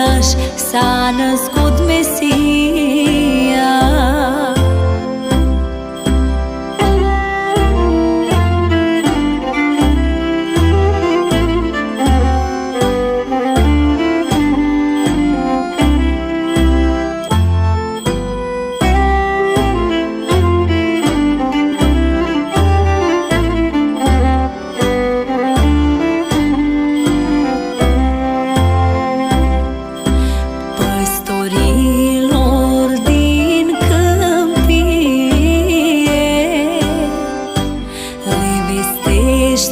oraș s-a născut Mesia.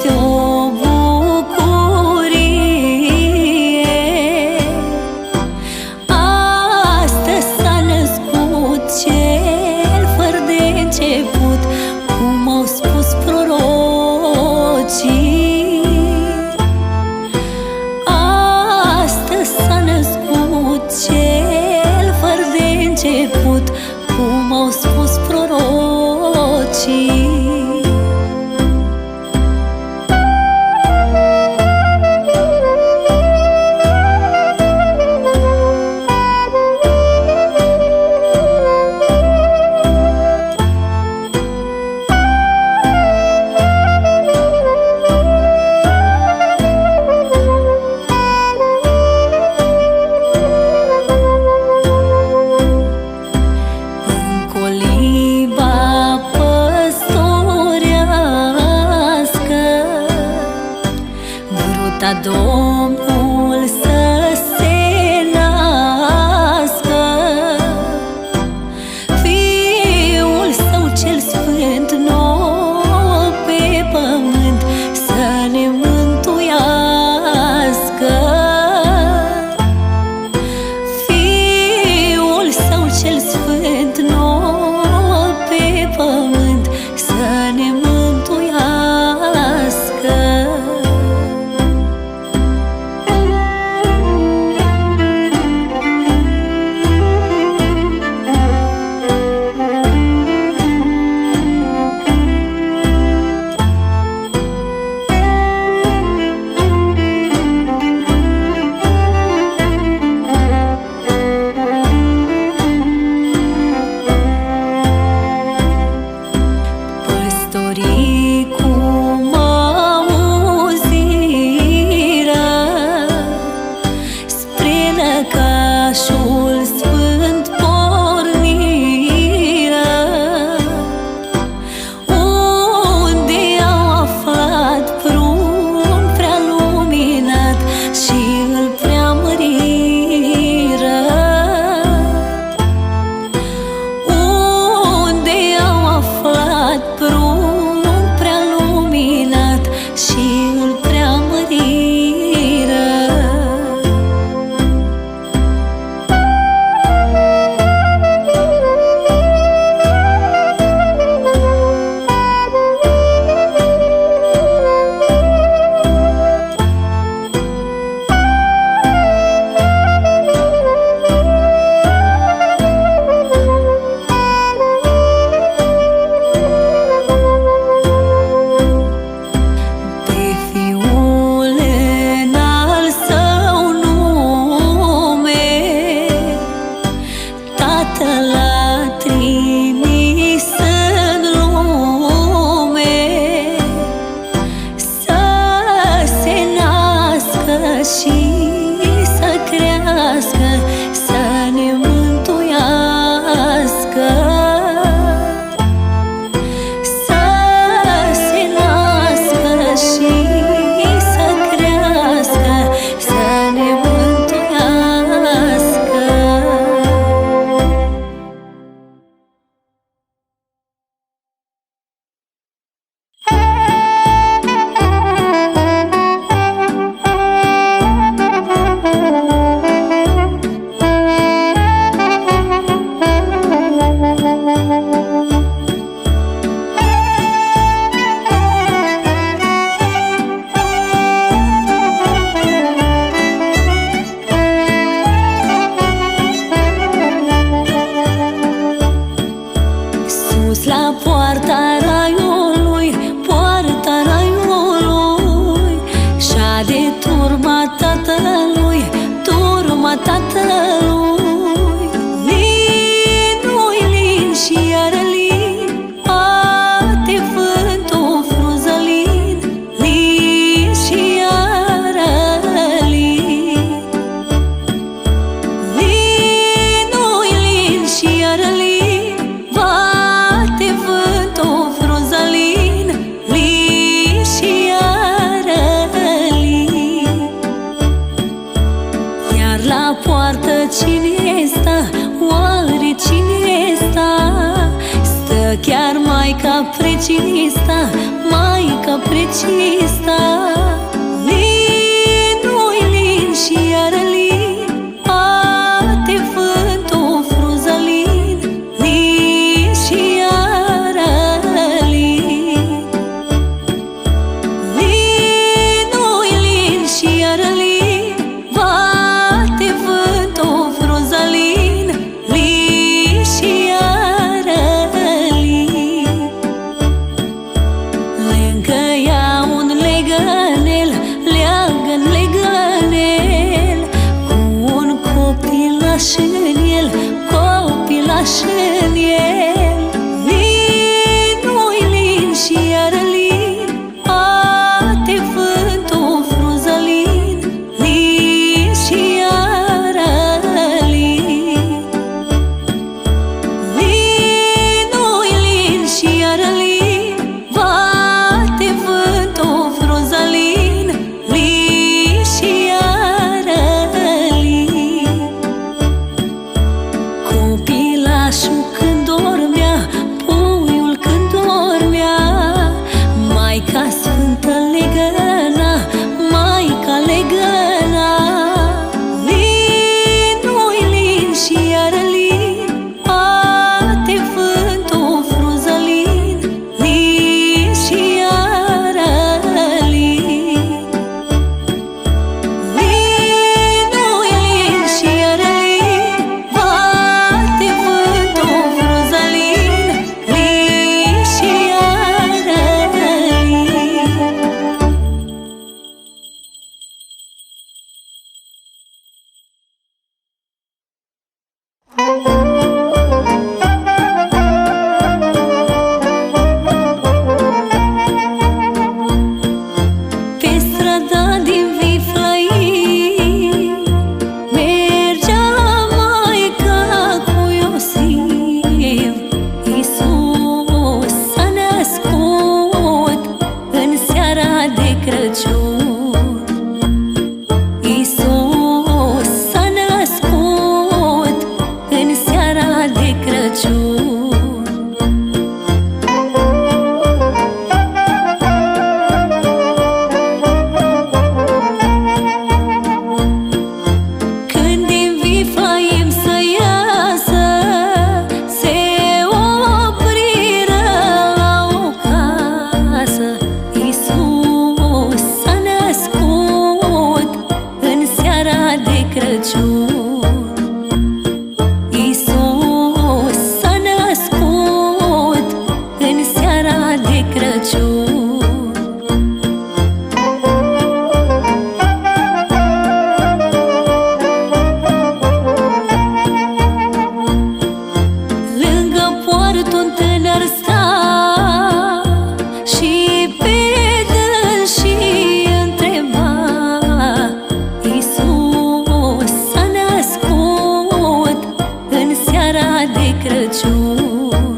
O bucurie, astăzi s-a născut cel fără de început, cum au spus prorocii. Astăzi s-a născut cel fără de început, cum au spus prorocii. Domnul să se nască, Fiul Său cel Sfânt nouă pe pământ să ne mântuiască. Fiul Său cel Sfânt nouă pe pământ să ne mântuiască. Cum auziră spre lăcașul sfânt porniră, unde au aflat prunc prea luminat și îl preamăriră. Unde au aflat prunc și îl preamăriră. inima tatălui. Lin-ui lin și iar lin, bate vântul o frunză lin, lin și iar lin. Lin-ui lin și iar lin, bate vântul o frunză lin, lin și iar lin. Iar la poartă cine sta? Oare cine sta? Stă chiar Maica Precista, Maica Precista. Lin-ui lin și iar lin, bate vântul o frunză lin, lin și iar lin. Lin-ui lin și iar lin, bate vântul o frunză lin, lin și iar lin. Lângă ea un legănel, leagă-n legănel, cu un copilaș în el, copilaș în el. Lin-ui lin și iar lin, bate vântul o frunză lin, lin și iar lin. Lin-ui lin și iar lin, bate vântul o frunză lin, lin și iar lin. Copilașul când dormea, puiul când dormea, Maica Sfântă legăna, Maica legăna. Lin-ui lin și iar lin, bate vântul o frunză lin, lin și iar lin. Lin-ui lin și iar lin, bate vântul o frunză lin, lin și iar lin. Pe strada din Viflăin mergea Maica cu Iosif. Iisus s-a născut în seara de Crăciun. Iisus s-a născut în seara de Crăciun. Când din Viflăim să iasă, se opriră la o casă. Iisus s-a născut în seara de Crăciun. Iisus s-a născut în seara de Crăciun. Lângă poartă un tânăr sta și pe dânsii întreba. Iisus s-a născut în seara de Crăciun.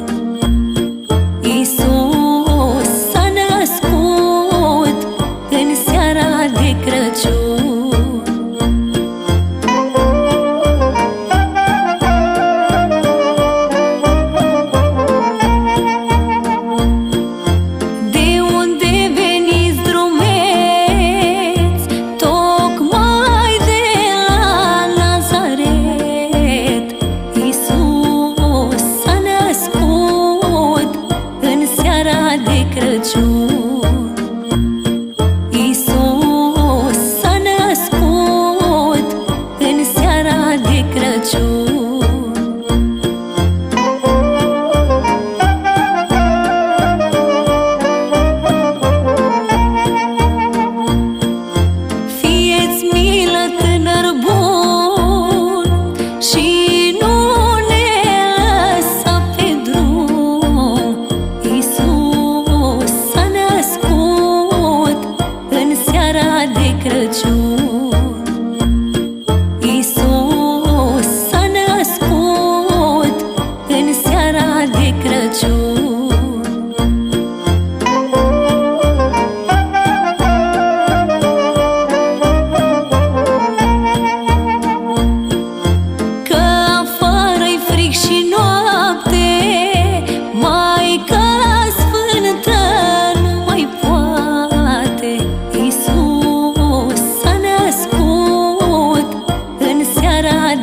Iisus s-a născut în seara de Crăciun. De unde veniți, drumeți, tocmai de la Nazaret? Iisus s-a născut în seara de Crăciun. Iisus s-a născut în seara de Crăciun. Fieți milă, tânăr bun,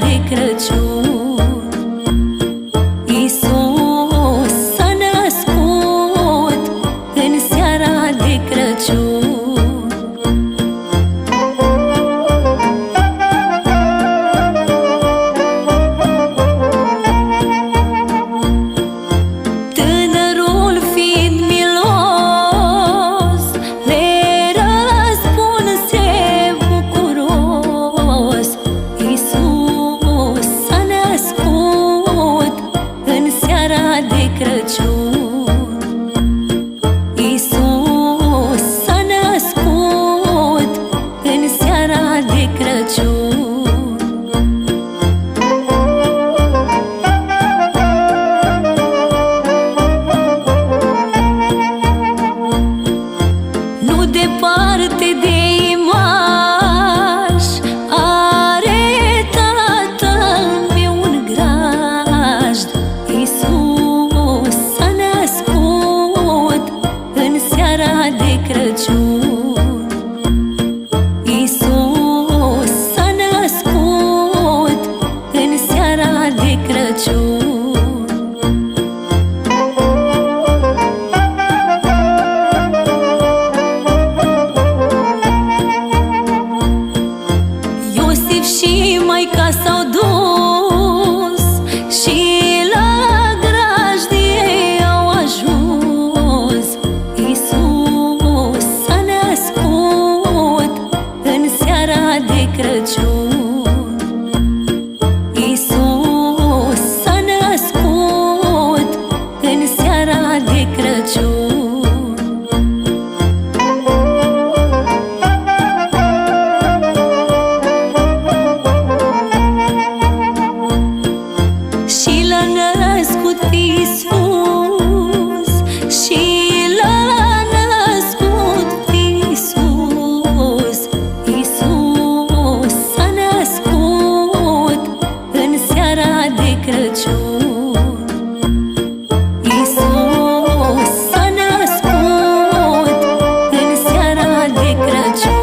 de Crăciun. Iisus s-a născut în seara de Crăciun. Tânărul fiind milos, le răspunse bucuros: Iisus s-a născut în seara de Crăciun. Iisus s-a născut în seara de Crăciun. Nu departe de Imaș are tatăl meu un grajd. Iisus s-a născut în seara de Crăciun. Iisus s-a născut în seara de Crăciun. Iosif și maica s-au dus și la grajdie au ajuns. Iisus s-a născut în seara de Crăciun. Iisus s-a născut în seara de Crăciun. Și l-a născut Iisus, și l-a născut Iisus. Iisus s-a născut în seara de Crăciun. Iisus s-a născut în seara de Crăciun.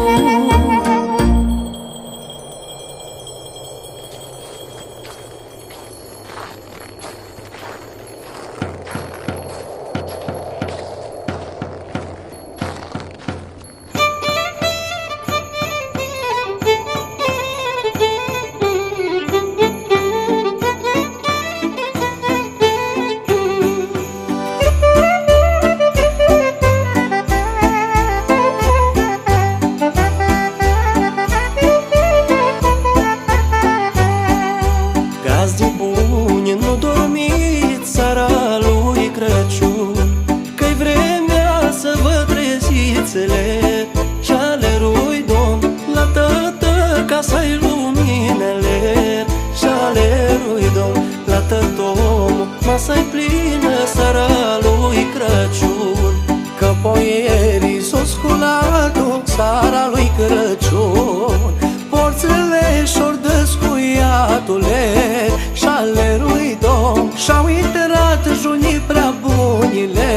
Gazdii buni, nu dormiți seara lui Crăciun, că-i vremea să vă trezițele și ale lui Domn. La tătă casa-i luminele și ale lui Domn. La tătom masa-i plină seara lui Crăciun, că poierii s-o sculat-o seara lui Crăciun. Porțile și-or descuiatule și ale lui Domn, și-au intrat junii prea bunile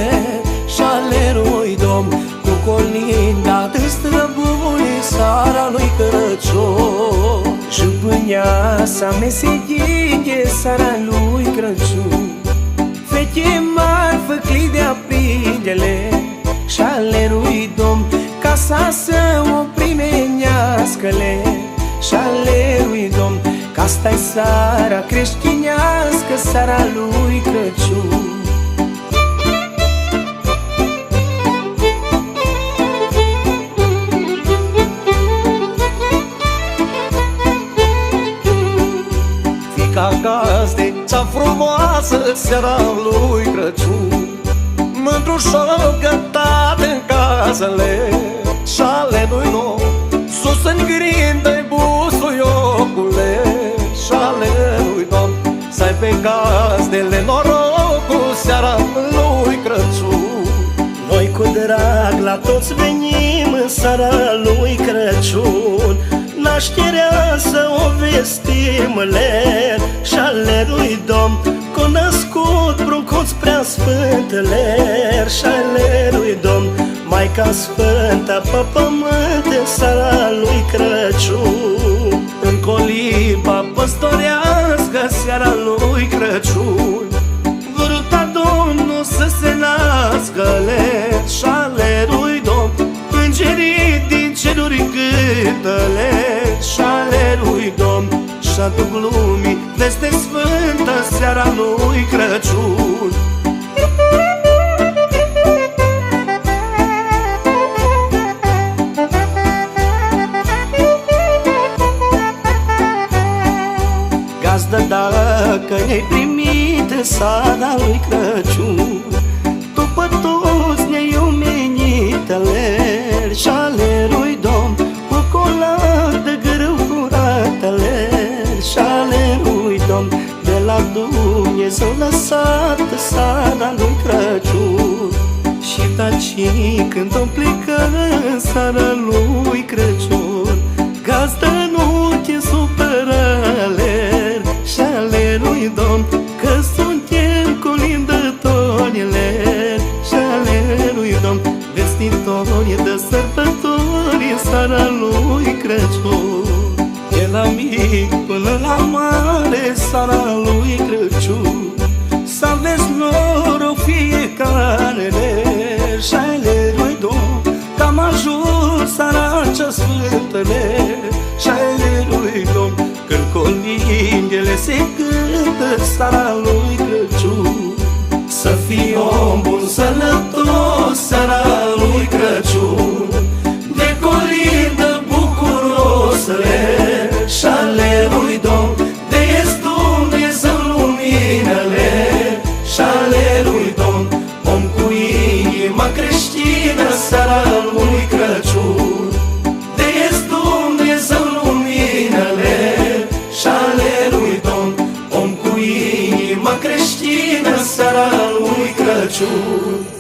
și ale lui Domn. Cu colinda de străbuni seara lui Crăciun, și pânea sa meseghie seara lui Crăciun. Fete mari făcli de aprindele și ale lui Domn, casa să o primenească-le și ale lui Domn. Că asta-i seara creștinească, seara lui Crăciun. Fica gazde, cea frumoasă, seara lui Crăciun, mândrușor gătat în casele și ale lui Domn. Sus în grindă-i busuiocule și ale lui Domn, să-i pe gazdele norocul seara lui Crăciun. Noi cu drag la toți venim în seara lui Crăciun, nașterea să o vestim ler și ale lui Domn. Că-o născut pruncuț prea sfânt ler și ale lui Domn. Maica Sfântă pe pământ în seara lui Crăciun, în coliba păstorească seara lui Crăciun. Vârta Domnul să se nască aler și alerui Domn, îngerii din ceruri cântă aler și alerui Domn, și aduc lumii veste sfântă seara lui Crăciun. Gazdă, dacă ai primit în seara lui Crăciun, tu pe toți ne-ai omenit aler și alerui Domn, ocolată greu curat aler și alerui Domn, de la Dumnezeu lăsat seara lui Crăciun. Și tacii când o plecă în seara lui Crăciun, gazdă, nu te supăra aler și alerui Domn, că suntem colindători aler și alerui Domn, vestitori de sărbători în seara lui Crăciun. De la mic până la mare seara lui Crăciun, să aveți noroc fiecare aler și alerui Domn, că am ajuns seara cea sfântă și alerui Domn, când colindele se cântă seara lui Crăciun. Să fii om bun, sănătos seara lui Crăciun, de colindă bucuros aler și alerui Domn, de ești Dumnezeu luminele și alerui Domn, om cu inima creștină seara lui Crăciun, de ești Dumnezeu luminele și alerui Domn, om cu inima creștină seara lui Crăciun.